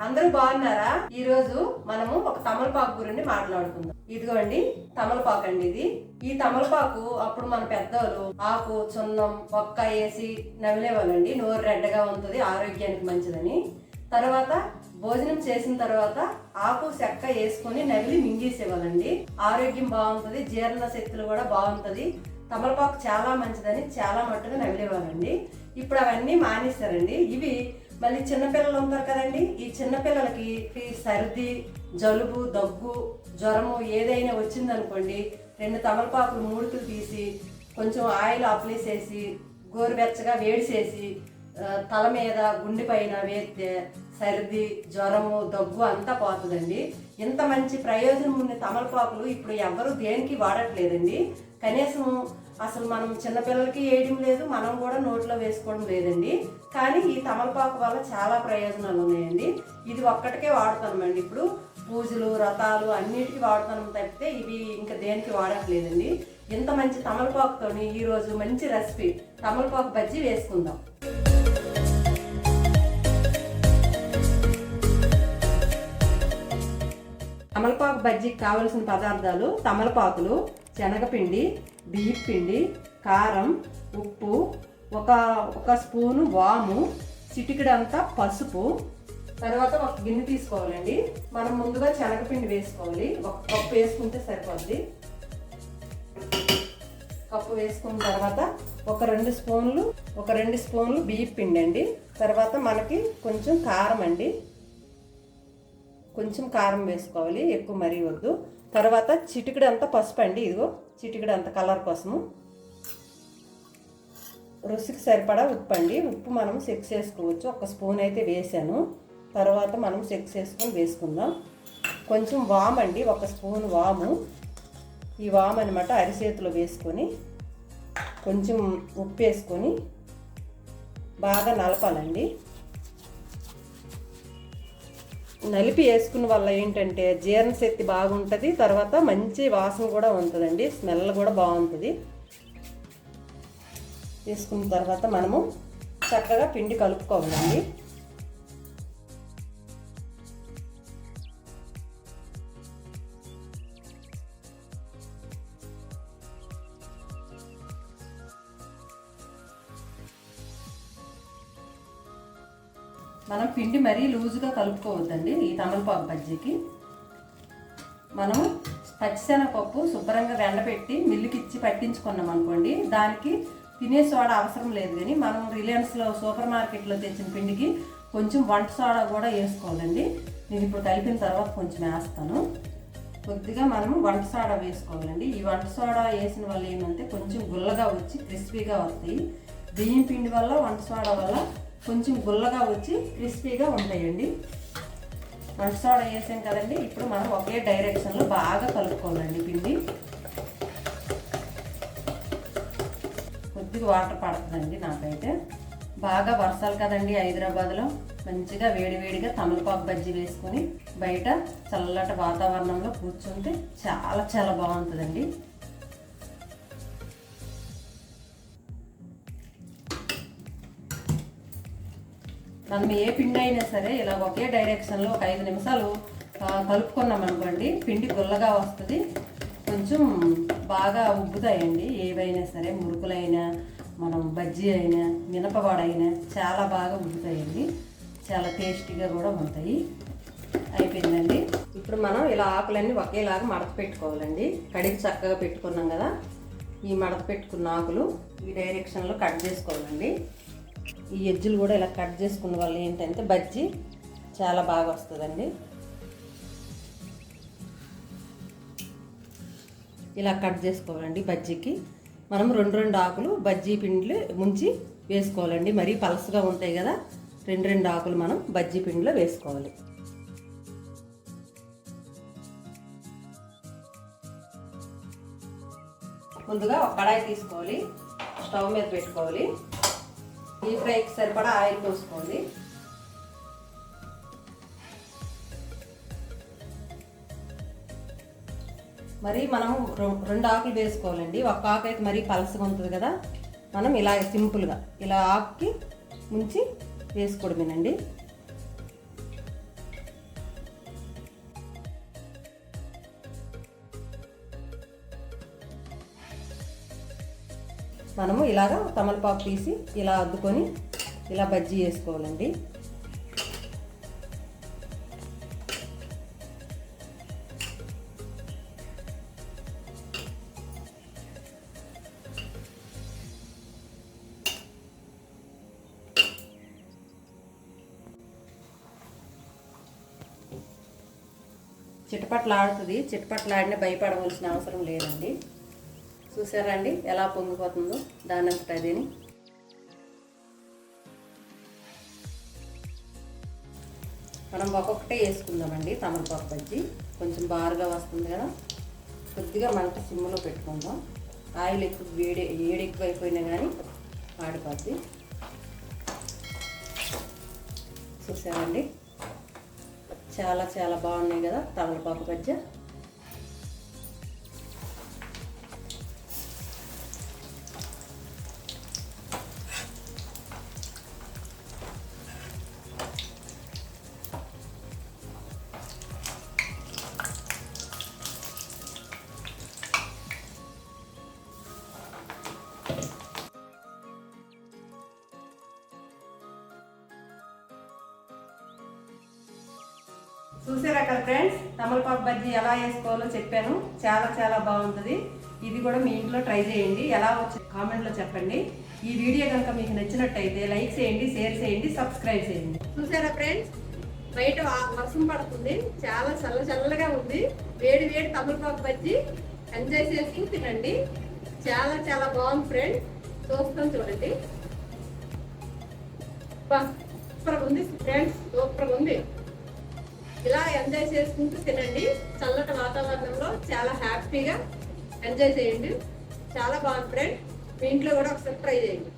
అందరూ బాగున్నారా? ఈ రోజు మనము ఒక తమలపాకు గురించి మాట్లాడుకుందాం. ఇదిగోండి తమలపాకు అండి. ఈ తమలపాకు అప్పుడు మన పెద్దలు ఆకు చున్నం ఒక్క వేసి నమిలేవాళ్ళండి. నోరు రెడ్డగా ఉంటుంది, ఆరోగ్యానికి మంచిదని. తర్వాత భోజనం చేసిన తర్వాత ఆకు చెక్క వేసుకొని నవిలి మింగేసేవాళ్ళండి. ఆరోగ్యం బాగుంటుంది, జీర్ణ శక్తులు కూడా బాగుంటుంది. తమలపాకు చాలా మంచిదని చాలా మట్టుగా నవిలేవాళ్ళండి. ఇప్పుడు అవన్నీ మానేస్తారండి. ఇవి మళ్ళీ చిన్నపిల్లలు ఉంటారు కదండి, ఈ చిన్నపిల్లలకి సర్ది, జలుబు, దగ్గు, జ్వరము ఏదైనా వచ్చిందనుకోండి, 2 తమలపాకులు మూడుకులు తీసి కొంచెం ఆయిల్ అప్లై చేసి గోరువెచ్చగా వేడి చేసి తల మీద గుండె పైన వేస్తే సర్ది, జ్వరము, దగ్గు అంతా పోతుందండి. ఇంత మంచి ప్రయోజనం ఉన్న తమలపాకులు ఇప్పుడు ఎవరు దేనికి వాడట్లేదండి. కనీసం అసలు మనం చిన్నపిల్లలకి వేయడం లేదు, మనం కూడా నోట్లో వేసుకోవడం లేదండి. కానీ ఈ తమలపాకు వల్ల చాలా ప్రయోజనాలు ఉన్నాయండి. ఇది ఒక్కటికే వాడుతామండి. ఇప్పుడు పూజలు, వ్రతాలు అన్నిటికీ వాడుతాం తప్పితే ఇవి ఇంకా దేనికి వాడట్లేదండి. ఇంత మంచి తమలపాకుతోని ఈరోజు మంచి రెసిపీ తమలపాకు బజ్జీ వేసుకుందాం. తమలపాకు బజ్జీకి కావలసిన పదార్థాలు: తమలపాకులు, శనగపిండి, బియ్యం పిండి, కారం, ఉప్పు, ఒక స్పూను వాము, చిటికెడంతా పసుపు. తర్వాత ఒక గిన్నె తీసుకోవాలండి. మనం ముందుగా శనగపిండి వేసుకోవాలి. ఒక కప్పు వేసుకుంటే సరిపోద్ది. కప్పు వేసుకున్న తర్వాత ఒక 2 స్పూన్లు బియ్యం పిండి అండి. తర్వాత మనకి కొంచెం కారం అండి, కొంచెం కారం వేసుకోవాలి, ఎక్కువ మరీ వద్దు. తర్వాత చిటికెడు అంతా పసుపు అండి. ఇదిగో చిటికెడు అంత కలర్ కోసము. రుచికి సరిపడా ఉప్పు అండి. ఉప్పు మనం చెక్ చేసుకోవచ్చు. 1 స్పూన్ అయితే వేసాను. తర్వాత మనం చెక్ చేసుకొని వేసుకుందాం. కొంచెం వాము అండి, 1 స్పూన్ వాము. ఈ వాము అనమాట అరిచేతిలో వేసుకొని కొంచెం ఉప్పు వేసుకొని బాగా నలపాలండి. నలిపి వేసుకున్న వల్ల ఏంటంటే జీర్ణశక్తి బాగుంటుంది. తర్వాత మంచి వాసన కూడా ఉంటుందండి, స్మెల్ కూడా బాగుంటుంది. వేసుకున్న తర్వాత మనము చక్కగా పిండి కలుపుకోవాలండి. మనం పిండి మరీ లూజుగా కలుపుకోవద్దండి. ఈ తమలపాకు బజ్జీకి మనం పచ్చిశనగపప్పు శుభ్రంగా ఎండబెట్టి మిల్లుకి ఇచ్చి పట్టించుకున్నాం అనుకోండి, దానికి తినే సోడా అవసరం లేదు. కానీ మనం రిలయన్స్లో సూపర్ మార్కెట్లో తెచ్చిన పిండికి కొంచెం వంట సోడా కూడా వేసుకోవాలండి. నేను ఇప్పుడు కలిపిన తర్వాత కొంచెం వేస్తాను. కొద్దిగా మనం వంట సోడా వేసుకోవాలండి. ఈ వంట సోడా వేసిన వల్ల ఏమంటే కొంచెం గుల్లగా వచ్చి క్రిస్పీగా వస్తాయి. బియ్యం పిండి వల్ల వంట సోడా వల్ల కొంచెం గుల్లగా వచ్చి క్రిస్పీగా ఉంటాయండి. వంట సోడా వేసాం కదండి. ఇప్పుడు మనం ఒకే డైరెక్షన్లో బాగా కలుపుకోవాలండి పిండి. కొద్దిగా వాటర్ పడుతుందండి నాకైతే. బాగా వర్షాలు కదండి హైదరాబాద్లో. మంచిగా వేడివేడిగా తమలపాకు బజ్జీ వేసుకొని బయట చల్లటి వాతావరణంలో కూర్చుంటే చాలా చాలా బాగుంటుందండి. మనం ఏ పిండి అయినా సరే ఇలా ఒకే డైరెక్షన్లో ఒక 5 నిమిషాలు కలుపుకున్నాం అనుకోండి, పిండి గుల్లగా వస్తుంది. కొంచెం బాగా ఉబ్బుతాయండి. ఏవైనా సరే మురుకులైనా, మనం బజ్జీ అయినా, మినపవాడైనా చాలా బాగా ఉబ్బుతాయండి. చాలా టేస్టీగా కూడా ఉంటాయి. అయిపోయిందండి. ఇప్పుడు మనం ఇలా ఆకులన్నీ ఒకేలాగా మడత పెట్టుకోవాలండి. కడిగి చక్కగా పెట్టుకున్నాం కదా, ఈ మడత పెట్టుకున్న ఆకులు ఈ డైరెక్షన్లో కట్ చేసుకోవాలండి. ఈ ఎడ్జులు కూడా ఇలా కట్ చేసుకున్న వల్ల ఏంటంటే బజ్జీ చాలా బాగా వస్తుందండి. ఇలా కట్ చేసుకోవాలండి. బజ్జీకి మనం 2 ఆకులు బజ్జీ పిండిలో ముంచి వేసుకోవాలండి. మరీ పలసగా ఉంటాయి కదా, 2 ఆకులు మనం బజ్జీ పిండిలో వేసుకోవాలి. ముందుగా ఒక కడాయి తీసుకోవాలి, స్టవ్ మీద పెట్టుకోవాలి. డీప్ ఫ్రైకి సరిపడా ఆయిల్ పోసుకోవాలి. మరి మనం 2 ఆకులు వేసుకోవాలండి. ఒక ఆకు అయితే మరీ పలసగా ఉంటుంది కదా, మనం ఇలా సింపుల్గా ఇలా ఆకుకి ముంచి వేసుకోవడమేనండి. మనము ఇలాగా తమలపాకు తీసి ఇలా అద్దుకొని ఇలా బజ్జీ వేసుకోవాలండి. చిటపట్లాడుతుంది, చిటపట్లాడిన భయపడవలసిన అవసరం లేదండి. చూసారా అండి ఎలా పొంగిపోతుందో దానంతట అదేని. మనం ఒక్కొక్కటే వేసుకుందామండి తమలపాకు బజ్జీ. కొంచెం బారుగా వస్తుంది కదా, కొద్దిగా మంట సిమ్లో పెట్టుకుందాం. ఆయిల్ ఎక్కువ వేడి ఎక్కువ అయిపోయినా కానీ ఆడిపోద్ది. చూసారండి చాలా చాలా బాగున్నాయి కదా తమలపాకు బజ్జీ. చూసారా కదా ఫ్రెండ్స్, తమలపాకు బజ్జీ ఎలా వేసుకోవాలో చెప్పాను. చాలా చాలా బాగుంటుంది. ఇది కూడా మీ ఇంట్లో ట్రై చేయండి. ఎలా వచ్చి కామెంట్లో చెప్పండి. ఈ వీడియో కనుక మీకు నచ్చినట్టయితే లైక్ చేయండి, షేర్ చేయండి, సబ్స్క్రైబ్ చేయండి. చూసారా ఫ్రెండ్స్, బయట వర్షం పడుతుంది, చాలా చల్లగా ఉంది. వేడి వేడి తమలపాకు బజ్జీ ఎంజాయ్ చేసుకుని తినండి. చాలా చాలా బాగుంది ఫ్రెండ్స్. చూస్తాం చూడండి. సూపర్గా ఉంది ఫ్రెండ్స్, సూపర్గా ఉంది. ఇలా ఎంజాయ్ చేసుకుంటూ తినండి. చల్లటి వాతావరణంలో చాలా హ్యాపీగా ఎంజాయ్ చేయండి. చాలా బాగుంది ఫ్రెండ్. మీ ఇంట్లో కూడా ఒకసారి ట్రై చేయండి.